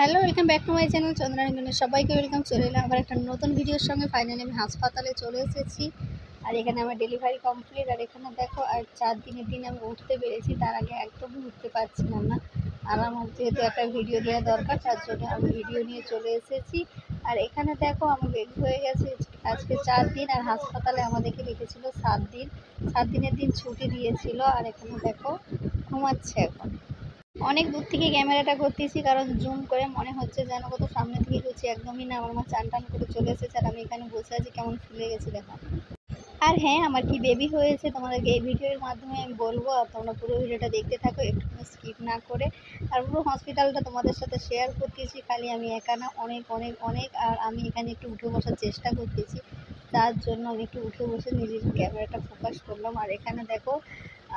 Hello, welcome back to my channel Chandrani. সবাইকে welcome. চলে এলাম আবার একটা নতুন ভিডিওর সঙ্গে। ফাইনালি আমি হাসপাতালে চলে এসেছি। আর এখানে আমার ডেলিভারি কমপ্লিট। আর এখানে দেখো, আর 4 দিনের দিন আমি উঠতে পেরেছি। তার আগে একদমই উঠতে পারছিলাম না। আর আমার যেহেতু একটা ভিডিও দেওয়া দরকার, তার জন্য আমি ভিডিও নিয়ে চলে এসেছি। আর এখানে দেখো, আমার বেবি হয়ে গেছে আজকে 4 দিন। আর হাসপাতালে আমাদেরকে রেখেছিল 7 দিন। 7 দিনের দিন ছুটি দিয়েছিল। আর এখানে দেখো ঘুমাচ্ছে এখন। অনেক দূর থেকে ক্যামেরাটা করতেছি, কারণ জুম করে মনে হচ্ছে যেন কত সামনে থেকে করছি। একদমই না, আমার মা চান টান করে চলে এসেছে আর আমি এখানে বসে আছি, কেমন ফুলে গেছি দেখো। আর হ্যাঁ, আমার কি বেবি হয়েছে তোমাদেরকে এই ভিডিওর মাধ্যমে আমি বলবো। আর তোমরা পুরো ভিডিওটা দেখতে থাকো, একটু স্কিপ না করে। আর পুরো হসপিটালটা তোমাদের সাথে শেয়ার করতেছি। খালি আমি একা না, অনেক অনেক অনেক। আর আমি এখানে একটু উঠে বসার চেষ্টা করতেছি, তার জন্য আমি একটু উঠে বসে নিজের ক্যামেরাটা ফোকাস করলাম। আর এখানে দেখো,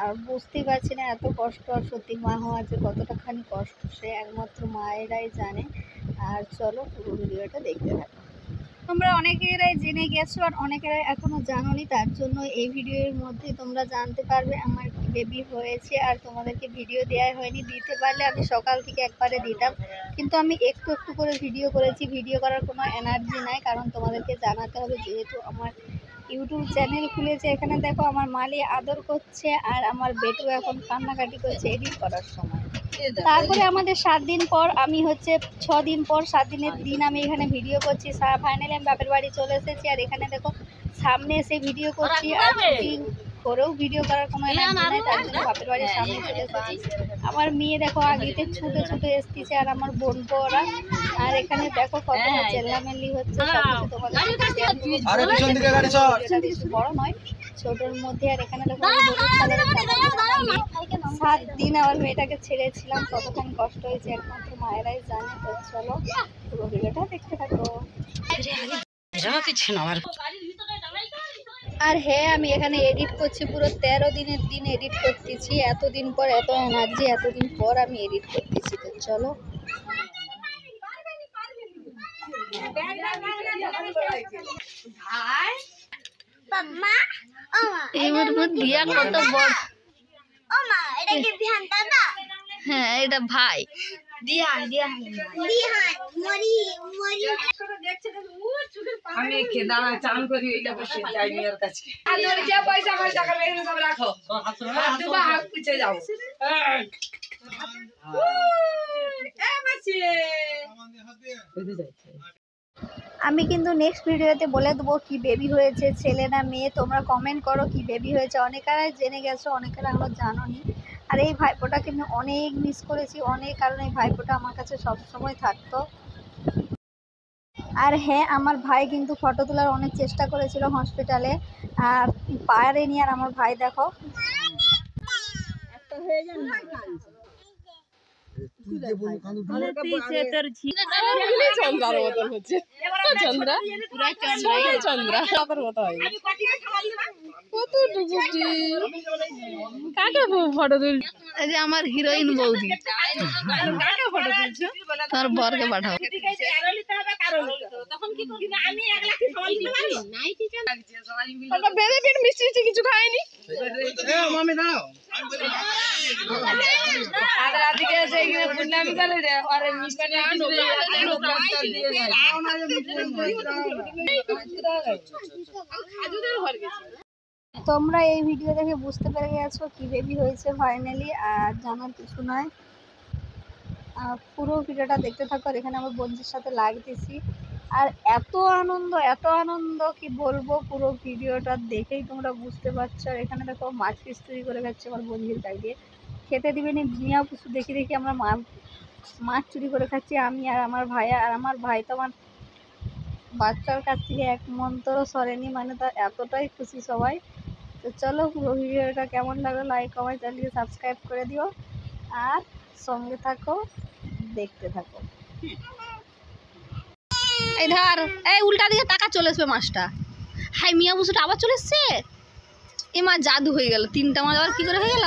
আর বুঝতেই পারছি না এত কষ্ট। আর সত্যি মা হওয়া যে কতটাখানি কষ্ট, সে একমাত্র মায়েরাই জানে। আর চলো পুরো ভিডিওটা দেখতে থাকো। তোমরা অনেকেরাই জেনে গেছো আর অনেকেরাই এখনও জানোনি, তার জন্য এই ভিডিওর মধ্যে তোমরা জানতে পারবে আমার বেবি হয়েছে। আর তোমাদেরকে ভিডিও দেওয়া হয়নি, দিতে পারলে আমি সকাল থেকে একবারে দিতাম, কিন্তু আমি একটু একটু করে ভিডিও করেছি। ভিডিও করার কোনো এনার্জি নাই, কারণ তোমাদেরকে জানাতে হবে যেহেতু আমার ইউটিউব চ্যানেল খুলেছে। এখানে দেখো আমার মালি আদর করছে আর আমার বেটু এখন কান্নাকাটি করছে এডিট করার সময়। তারপরে আমাদের 7 দিন পর, আমি হচ্ছে 6 দিন পর 7 দিনের দিন আমি এখানে ভিডিও করছি। ফাইনালি আমি বাপের বাড়ি চলে এসেছি। আর এখানে দেখো সামনে এসে ভিডিও করছি। আর করেও ভিডিও করার কোনো এনার্জি নাই, তার জন্য বাপের বাড়ির সামনে চলে এসেছি। আমার মেয়ে দেখো আগেতে ছুটে ছুটে এসতেছে, আর আমার বোন ওরা। আর এখানে দেখো কত চেল্লামেল্লি হচ্ছে। সবকিছু তোমাদের বড় নয়, ছোটোর মধ্যে। আর এখানে দেখো 7 দিন আমার মেয়েটাকে ছেড়েছিলাম, কতক্ষণ কষ্ট হয়েছে একমাত্র মায়েরাই জানে। তো চলো পুরো ভিডিওটা দেখতে থাকো। আর হ্যাঁ, আমি এখানে এডিট করছি, পুরো 13 দিনের দিন এডিট করতেছি। এতদিন পর এত এনার্জি, এতদিন পর আমি এডিট করতেছি। তো চলো। কত বড়। হ্যাঁ, এটা ভাই আমি দাঁড়া চান করি পয়সা রাখো যাও। আমি কিন্তু নেক্সট ভিডিওতে বলে দেবো কি বেবি হয়েছে, ছেলে না মেয়ে। তোমরা কমেন্ট করো কি বেবি হয়েছে। অনেকেরাই জেনে গেছো, অনেকেরা এখনো জানোনি। আর এই ভাইপোটাকে আমি অনেক মিস করেছি, অনেক। কারণ এই ভাইপোটা আমার কাছে সবসময় থাকতো। আর হ্যাঁ, আমার ভাই কিন্তু ফটো তোলার অনেক চেষ্টা করেছিল হসপিটালে, আর পারেনি। আর আমার ভাই দেখো আমার হিরোইন বৌদি। তোমার বরকে পাঠাও। কিছু খায়নি। তোমরা এই ভিডিও দেখে বুঝতে পেরে গেছো কি বেবি হয়েছে ফাইনালি। আর জানার কিছু নয়, পুরো ভিডিওটা দেখতে থাকো। আর এখানে আমার বন্ধুর সাথে লাগতেছি। আর এত আনন্দ কি বলবো, পুরো ভিডিওটা দেখেই তোমরা বুঝতে পারছো। আর এখানে দেখো মাছ পিস তৈরি করে খাচ্ছে আমার বন্ধুর গায়ে দিয়ে। খেতে দিবেনি মিয়া পুষু দেখি দেখি আমরা মাছ চুরি করে খাচ্ছি আমি আর আমার ভাইয়া। আর আমার ভাই তো আমার বাচ্চার কাছ থেকে এক মন্তরও সরেনি, মানে তার এতটাই খুশি সবাই। তো চলো পুরো ভিডিওটা কেমন লাগলো লাইক কমেন্ট চ্যানেলকে সাবস্ক্রাইব করে দিও। আর সঙ্গে থাকো, দেখতে থাকো। এই ধর, এই উল্টা দিকে টাকা চলে আসবে মাছটা। হাই মিয়া বুসুটা আবার চলে এসছে। এ মা জাদু হয়ে গেল, 3টা মাছ আবার কি করে হয়ে গেল।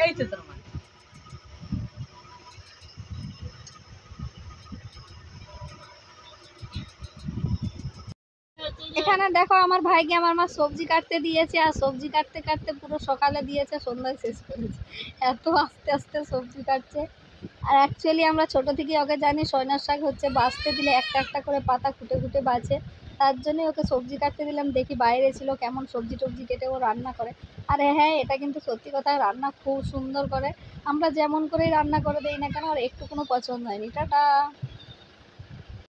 এই তো তোর মা। এখানে দেখো আমার ভাইকে আমার মা সবজি কাটতে দিয়েছে। আর সবজি কাটতে কাটতে পুরো সকালে দিয়েছে, সন্ধ্যায় শেষ করেছে। এত আস্তে আস্তে সবজি কাটছে। আর অ্যাকচুয়ালি আমরা ছোটো থেকেই ওকে জানি সয়নার শাক হচ্ছে বাছতে দিলে একটা একটা করে পাতা খুঁটে খুঁটে বাছে, তার জন্যই ওকে সবজি কাটতে দিলাম। দেখি বাইরে ছিল কেমন সবজি টবজি কেটে ও রান্না করে। আর হ্যাঁ, এটা কিন্তু সত্যি কথা, রান্না খুব সুন্দর করে। আমরা যেমন করেই রান্না করে দিই না কেন, আর একটু কোনো পছন্দ হয়নি। টাটা।